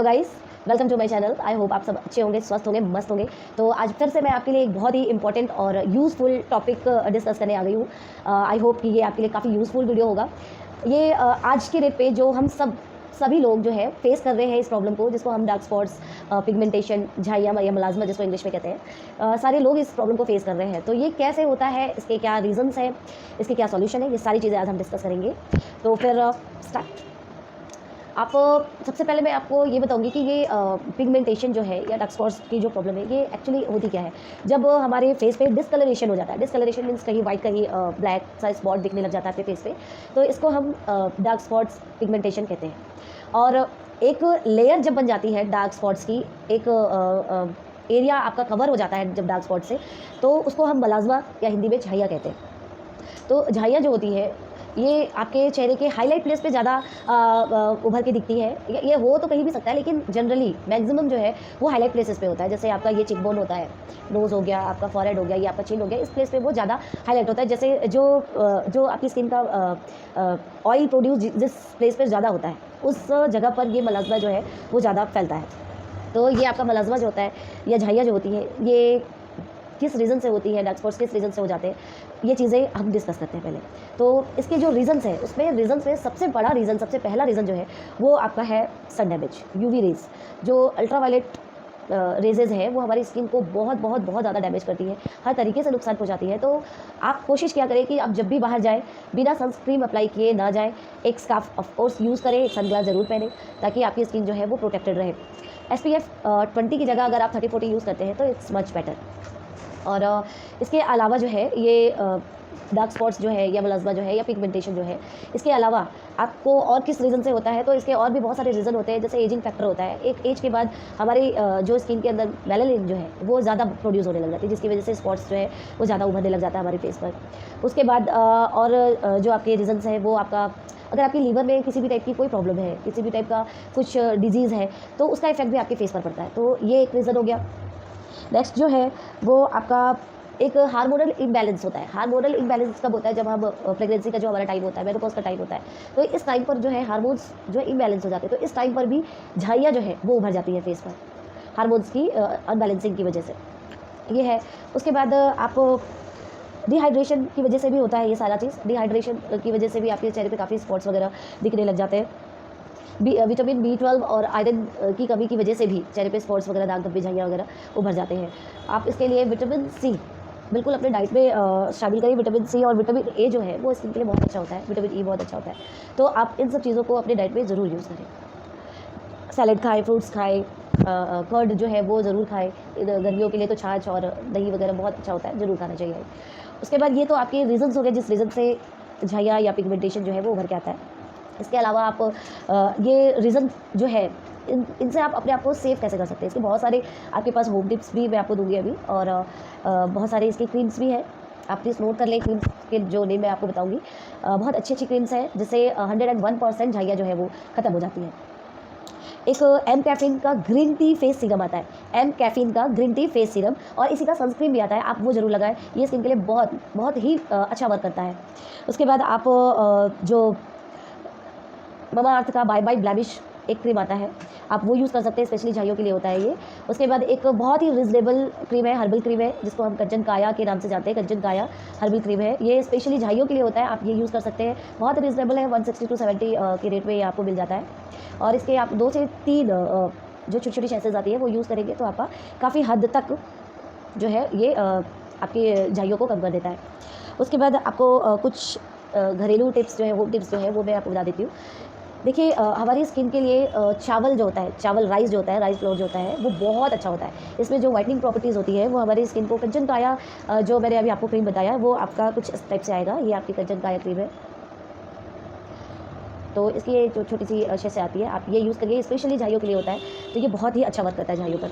Guys, welcome to my channel. I hope आप सब अच्छे होंगे, स्वस्थ होंगे, मस्त होंगे। तो आज फिर से मैं आपके लिए एक बहुत ही इंपॉर्टेंट और यूज़फुल टॉपिक डिस्कस करने आ गई हूँ। आई होप कि ये आपके लिए काफ़ी यूज़फुल वीडियो होगा। ये आज के डेट पे जो हम सभी लोग जो है फेस कर रहे हैं इस प्रॉब्लम को, जिसको हम डार्क स्पॉट्स, पिगमेंटेशन, झाइयाँ या मलाज़मा जिसको इंग्लिश में कहते हैं, सारे लोग इस प्रॉब्लम को फेस कर रहे हैं। तो ये कैसे होता है, इसके क्या रीज़न्स हैं, इसके क्या सॉल्यूशन है, ये सारी चीज़ें आज हम डिस्कस करेंगे। तो फिर स्टार्ट। आप सबसे पहले मैं आपको ये बताऊंगी कि ये पिगमेंटेशन जो है या डार्क स्पॉट्स की जो प्रॉब्लम है, ये एक्चुअली होती क्या है। जब हमारे फेस पे डिस्कलरेशन हो जाता है, डिस्कलरेशन मीन्स कहीं वाइट कहीं ब्लैक सा स्पॉट दिखने लग जाता है अपने फेस पे, तो इसको हम डार्क स्पॉट्स पिगमेंटेशन कहते हैं। और एक लेयर जब बन जाती है डार्क स्पॉट्स की, एक एरिया आपका कवर हो जाता है जब डार्क स्पॉट से, तो उसको हम मलाज़मा या हिंदी में झाइयाँ कहते हैं। तो झाइयाँ जो होती है ये आपके चेहरे के हाईलाइट प्लेस पे ज़्यादा उभर के दिखती है। ये हो तो कहीं भी सकता है, लेकिन जनरली मैक्सिमम जो है वो हाईलाइट प्लेसेस पे होता है। जैसे आपका ये चिकबोन होता है, नोज़ हो गया, आपका फॉरहेड हो गया, ये आपका चिन हो गया, इस प्लेस पे वो ज़्यादा हाईलाइट होता है। जैसे जो आपकी स्किन का ऑयल प्रोड्यूस जिस प्लेस पे ज़्यादा होता है, उस जगह पर ये मलाज़मा जो है वो ज़्यादा फैलता है। तो ये आपका मलाज़मा जो होता है या झाइयाँ जो होती है, ये किस रीज़न से होती है, डार्क स्पॉट्स किस रीज़न से हो जाते हैं, ये चीज़ें हम डिस्कस करते हैं पहले। तो इसके जो रीज़न्स हैं, उसमें रीज़न्स में सबसे बड़ा रीज़न, सबसे पहला रीज़न जो है वो आपका है सन डैमेज, यूवी रेज़। जो अल्ट्रावायलेट रेजेज़ है वो हमारी स्किन को बहुत बहुत बहुत ज़्यादा डैमेज करती है, हर तरीके से नुकसान पहुंचाती है। तो आप कोशिश क्या करें कि आप जब भी बाहर जाएँ बिना सनस्क्रीन अप्लाई किए ना जाएँ। एक स्कार्फ ऑफ कोर्स यूज़ करें, एक सनग्लास ज़रूर पहनें ताकि आपकी स्किन जो है वो प्रोटेक्टेड रहे। SPF 20 की जगह अगर आप 30-40 यूज़ करते हैं तो इट्स मच बेटर। और इसके अलावा जो है ये डार्क स्पॉट्स जो है या मलाज़मा जो है या पिगमेंटेशन जो है, इसके अलावा आपको और किस रीज़न से होता है, तो इसके और भी बहुत सारे रीज़न होते हैं। जैसे एजिंग फैक्टर होता है, एक एज के बाद हमारी जो स्किन के अंदर मेलानिन जो है वो ज़्यादा प्रोड्यूस होने लग जाती है, जिसकी वजह से स्पॉट्स जो है वो ज़्यादा उभरने लग जाता है हमारे फेस पर। उसके बाद जो आपके रीज़न्स हैं वो आपका, अगर आपकी लीवर में किसी भी टाइप की कोई प्रॉब्लम है, किसी भी टाइप का कुछ डिजीज़ है, तो उसका इफेक्ट भी आपके फेस पर पड़ता है। तो ये एक रीज़न हो गया। नेक्स्ट जो है वो आपका एक हार्मोनल इम्बैलेंस होता है। हार्मोनल इम्बैलेंस कब होता है? जब हम प्रेगनेंसी का जो हमारा टाइम होता है, मेनोपॉज का टाइम होता है, तो इस टाइम पर जो है हार्मोन्स जो है इम्बैलेंस हो जाते हैं। तो इस टाइम पर भी झाइयाँ जो है वो उभर जाती है फेस पर, हार्मोन्स की अनबैलेंसिंग की वजह से। ये है। उसके बाद आप डिहाइड्रेशन की वजह से भी होता है ये सारा चीज़। डिहाइड्रेशन की वजह से भी आपके चेहरे पे काफ़ी स्पॉट्स वगैरह दिखने लग जाते हैं। विटामिन B12 और आयरन की कमी की वजह से भी चेहरे पे स्पॉट्स वगैरह, दाग धब्बे, झाइयाँ वगैरह उभर जाते हैं। आप इसके लिए विटामिन C बिल्कुल अपने डाइट में शामिल करिए। विटामिन C और विटामिन A जो है वो स्किन के लिए बहुत अच्छा होता है, विटामिन E बहुत अच्छा होता है। तो आप इन सब चीज़ों को अपने डाइट में ज़रूर यूज़ करें। सैलेड खाएँ, फ्रूट्स खाएँ, कर्ड जो है वो ज़रूर खाएँ। गर्मियों के लिए तो छाछ और दही वगैरह बहुत अच्छा होता है, ज़रूर खाना चाहिए। उसके बाद ये तो आपके रीज़न्स हो गए जिस रीज़न से झाइयाँ या पिगमेंटेशन जो है वो उभर के आता है। इसके अलावा आप ये रीज़न जो है इनसे आप अपने आप को सेव कैसे कर सकते हैं, इसके बहुत सारे आपके पास होम टिप्स भी मैं आपको दूंगी अभी। और बहुत सारे इसकी क्रीम्स भी हैं, आप प्लीज़ नोट कर लें क्रीम्स के जो नेम मैं आपको बताऊंगी। बहुत अच्छी अच्छी क्रीम्स हैं जिससे 101% झाइयाँ जो है वो ख़त्म हो जाती है। एक एम कैफीन का ग्रीन टी फेस सीरम आता है, एम कैफीन का ग्रीन टी फेस सीरम, और इसी का सनस्क्रीन भी आता है, आप वो ज़रूर लगाएं। ये स्किन के लिए बहुत बहुत ही अच्छा वर्क करता है। उसके बाद आप जो ममाअर्थ का बाय बाय ब्लैमिश एक क्रीम आता है, आप वो यूज़ कर सकते हैं, स्पेशली झाइयों के लिए होता है ये। उसके बाद एक बहुत ही रिजनेबल क्रीम है, हर्बल क्रीम है, जिसको हम कंचन काया के नाम से जानते हैं। कंचन काया हर्बल क्रीम है, ये स्पेशली झाइयों के लिए होता है, आप ये यूज़ कर सकते हैं। बहुत रिजनेबल है, 160 to 70 के रेट में ये आपको मिल जाता है। और इसके आप 2 से 3 जो छोटी छोटी शैसेज आती है वो यूज़ करेंगे तो आपका काफ़ी हद तक जो है ये आपके झाइयों को कम कर देता है। उसके बाद आपको कुछ घरेलू टिप्स जो है, होम टिप्स जो है वो मैं आपको बता देती हूँ। देखिए, हमारी स्किन के लिए चावल जो होता है, चावल राइस जो होता है, राइस फ्लोर जो होता है वो बहुत अच्छा होता है। इसमें जो वाइटनिंग प्रॉपर्टीज़ होती है वो हमारी स्किन को, कंचन काया जो मैंने अभी आपको क्रीम बताया वो आपका कुछ इस टाइप से आएगा। ये आपकी कंचन काया क्रीम है, तो इसकी ये जो छोटी सी शे आती है, आप ये यूज़ करिए, स्पेशली झाइयों के लिए होता है। तो ये बहुत ही अच्छा वर्क करता है झाइयों पर।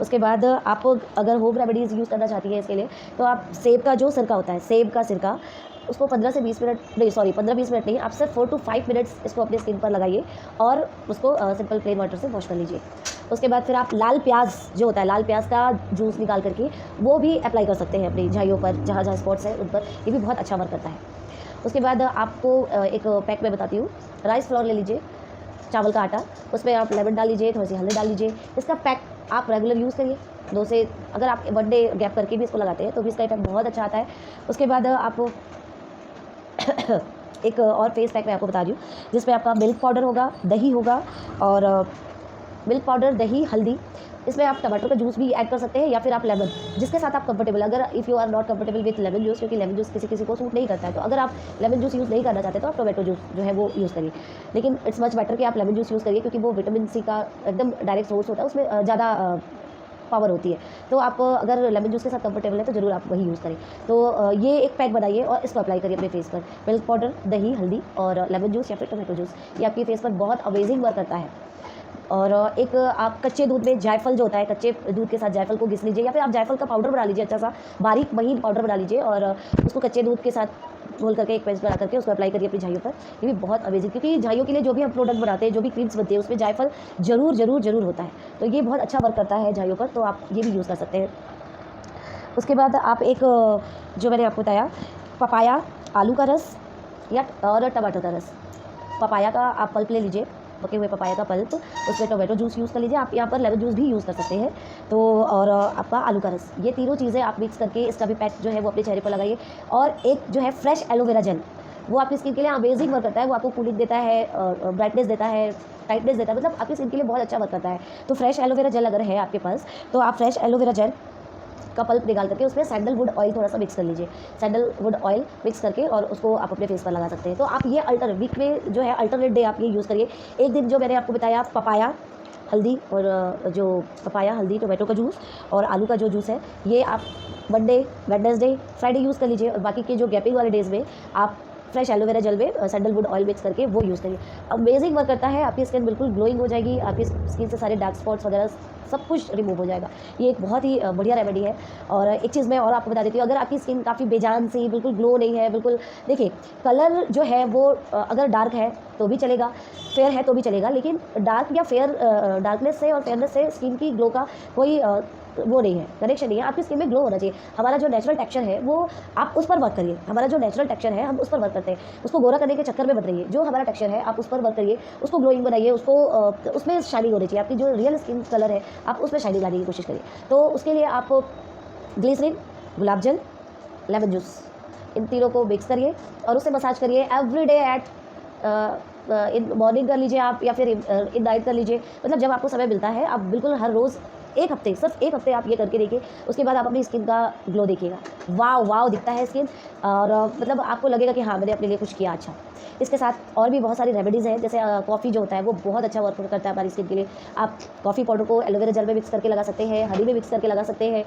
उसके बाद आप अगर होम रेमेडीज़ यूज़ करना चाहती है इसके लिए, तो आप सेब का जो सिरका होता है, सेब का सिरका, उसको 15 से 20 मिनट नहीं, सॉरी 15-20 मिनट नहीं, आप सिर्फ 4 to 5 मिनट्स इसको अपने स्किन पर लगाइए और उसको सिंपल प्लेन वाटर से वॉश कर लीजिए। उसके बाद फिर आप लाल प्याज जो होता है, लाल प्याज का जूस निकाल करके वो भी अप्लाई कर सकते हैं अपनी झाइयों पर, जहाँ जहाँ स्पॉट्स हैं उन पर, ये भी बहुत अच्छा वर्क करता है। उसके बाद आपको एक पैक में बताती हूँ, राइस फ्लोर ले लीजिए, चावल का आटा, उसमें आप लेमन डाल लीजिए, थोड़ी सी हल्दी डाल लीजिए। इसका पैक आप रेगुलर यूज़ करिए, 2 से अगर आप 1 डे गैप करके भी इसको लगाते हैं तो भी इसका इफेक्ट बहुत अच्छा आता है। उसके बाद आप एक और फेस पैक मैं आपको बता रही हूँ, जिसमें आपका मिल्क पाउडर होगा, दही होगा और मिल्क पाउडर, दही, हल्दी। इसमें आप टमाटर का जूस भी ऐड कर सकते हैं या फिर आप लेमन, जिसके साथ आप कंफर्टेबल। अगर if you are not comfortable with lemon juice, क्योंकि लेमन जूस किसी किसी को सूट नहीं करता है, तो अगर आप लेमन जूस यूज़ नहीं करना चाहते तो आप टोमेटो जूस जो है वो यूज़ करिए। लेकिन इट्स मच बेटर कि आप लेमन जूस यूज़ करिए, क्योंकि वो विटामिन सी का एकदम डायरेक्ट सोर्स होता है, उसमें ज़्यादा पावर होती है। तो आप अगर लेमन जूस के साथ कंफर्टेबल है तो ज़रूर आप वही यूज़ करें। तो ये एक पैक बनाइए और इसको अप्लाई करिए अपने फेस पर। मिल्क पाउडर, दही, हल्दी और लेमन जूस या फिर टोमेटो जूस, ये आपके फेस पर बहुत अमेजिंग वर्क करता है। और एक आप कच्चे दूध में जायफल जो होता है, कच्चे दूध के साथ जायफल को घिस लीजिए या फिर आप जायफल का पाउडर बना लीजिए, अच्छा सा बारीक महीन पाउडर बना लीजिए और उसको कच्चे दूध के साथ घोल करके एक पेस्ट बना करके उसको अप्लाई करिए अपनी झाइयों पर। ये भी बहुत अमेजिंग, क्योंकि झाइयों के लिए जो भी हम प्रोडक्ट बनाते हैं, जो भी क्रीम्स बनती है, उसमें जायफल ज़रूर ज़रूर ज़रूर होता है। तो ये बहुत अच्छा वर्क करता है झाइयों पर, तो आप ये भी यूज़ कर सकते हैं। उसके बाद आप एक जो मैंने आपको बताया, पपाया, आलू का रस या और टमाटर का रस। पपाया का आप पल्प ले लीजिए, पके हुए पपाया का पल्प, उसमें टोमेटो जूस यूज़ कर लीजिए। आप यहाँ पर लेमन जूस भी यूज़ कर सकते हैं। तो और आपका आलू का रस, ये तीनों चीज़ें आप मिक्स करके इसका भी पैक जो है वो अपने चेहरे पर लगाइए। और एक जो है फ्रेश एलोवेरा जेल, वो आपकी स्किन के लिए अमेजिंग वर्क करता है। वो आपको कूलिंग देता है, ब्राइटनेस देता है, टाइटनेस देता है, मतलब आपकी स्किन के लिए बहुत अच्छा वर्क करता है। तो फ्रेश एलोवेरा जेल अगर है आपके पास, तो आप फ्रेश एलोवेरा जेल का पल्प निकाल करके उसमें सैंडलवुड ऑयल थोड़ा सा मिक्स कर लीजिए। सैंडलवुड ऑयल मिक्स करके और उसको आप अपने फेस पर लगा सकते हैं। तो आप ये वीक में जो है अल्टरनेट डे आप ये यूज़ करिए। एक दिन जो मैंने आपको बताया, पपाया, हल्दी और जो पपाया, हल्दी, टोमेटो का जूस और आलू का जो जूस है, ये आप मंडे, वेडनेसडे, फ्राइडे यूज़ कर लीजिए। और बाकी के जो गैपिंग वाले डेज़ में आप फ्रेश एलोवेरा जेल में सैंडलवुड ऑयल मिक्स करके वो यूज़ करिए। अमेजिंग वर्क करता है, आपकी स्किन बिल्कुल ग्लोइंग हो जाएगी, आपकी स्किन से सारे डार्क स्पॉट्स वगैरह सब कुछ रिमूव हो जाएगा। ये एक बहुत ही बढ़िया रेमेडी है। और एक चीज़ मैं और आपको बता देती हूँ, अगर आपकी स्किन काफ़ी बेजान सी, बिल्कुल ग्लो नहीं है, बिल्कुल देखिए कलर जो है वो अगर डार्क है तो भी चलेगा, फेयर है तो भी चलेगा, लेकिन डार्क या फेयर, डार्कनेस से और फेयरनेस से स्किन की ग्लो का कोई वो नहीं है, कनेक्शन नहीं है। आपकी स्किन में ग्लो होना चाहिए। हमारा जो नेचुरल टेक्सचर है वो आप उस पर वर्क करिए। हमारा जो नेचुरल टेक्सचर है हम उस पर वर्क करते हैं, उसको गोरा करने के चक्कर में मत रहिए। जो हमारा टेक्सचर है आप उस पर वर्क करिए, उसको ग्लोइंग बनाइए, उसको उसमें शाइनिंग होनी चाहिए। आपकी जो रियल स्किन कलर है आप उसमें शाइनिंग लाने की कोशिश करिए। तो उसके लिए आप ग्लिसरीन, गुलाब जल, लेमन जूस, इन तीनों को मिक्स करिए और उससे मसाज करिए every day at in morning कर लीजिए आप या फिर इन नाइट कर लीजिए। मतलब जब आपको समय मिलता है आप बिल्कुल हर रोज़ एक हफ्ते, सिर्फ एक हफ्ते आप ये करके देखिए। उसके बाद आप अपनी स्किन का ग्लो देखिएगा, वाव वाव दिखता है स्किन। और मतलब आपको लगेगा कि हाँ मैंने अपने लिए कुछ किया अच्छा। इसके साथ और भी बहुत सारी रेमेडीज़ हैं, जैसे कॉफ़ी जो होता है वो बहुत अच्छा वर्क करता है हमारी स्किन के लिए। आप कॉफ़ी पाउडर को एलोवेरा जेल में मिक्स करके लगा सकते हैं, हनी में मिक्स करके लगा सकते हैं।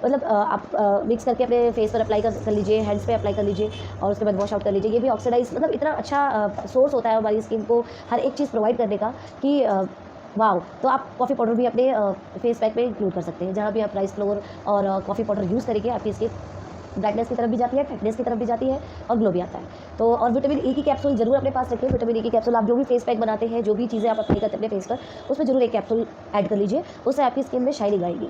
मतलब आप मिक्स करके अपने फेस पर अप्लाई कर लीजिए, हैंड्स पे अप्लाई कर लीजिए और उसके बाद वॉश आउट कर लीजिए। ये भी ऑक्सीडाइज, मतलब इतना अच्छा सोर्स होता है हमारी स्किन को हर एक चीज़ प्रोवाइड करने का कि वाव। तो आप कॉफ़ी पाउडर भी अपने फेस पैक में इंक्लूड कर सकते हैं। जहाँ भी आप राइस फ्लोर और कॉफ़ी पाउडर यूज़ करेंगे आपकी स्किन ब्राइटनेस की तरफ भी जाती है, फाइटनेस की तरफ भी जाती है और ग्लो भी आता है। तो और विटामिन ई की कैप्सूल जरूर अपने पास रखें। विटामिन ई की कैप्सूल आप जो भी फेस पैक बनाते हैं, जो भी चीज़ें आप अप्लाई करते हैं अपने फेस पर, उसमें जरूर एक कैप्सूल ऐड कर लीजिए, उससे आपकी स्किन में शाइनिंग आएगी।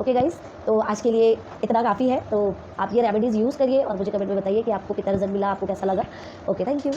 ओके गाइस, तो आज के लिए इतना काफ़ी है। तो आप ये रेमेडीज़ यूज़ करिए और मुझे कमेंट में बताइए कि आपको कितना रिजल्ट मिला, आपको कैसा लगा। Okay, thank you.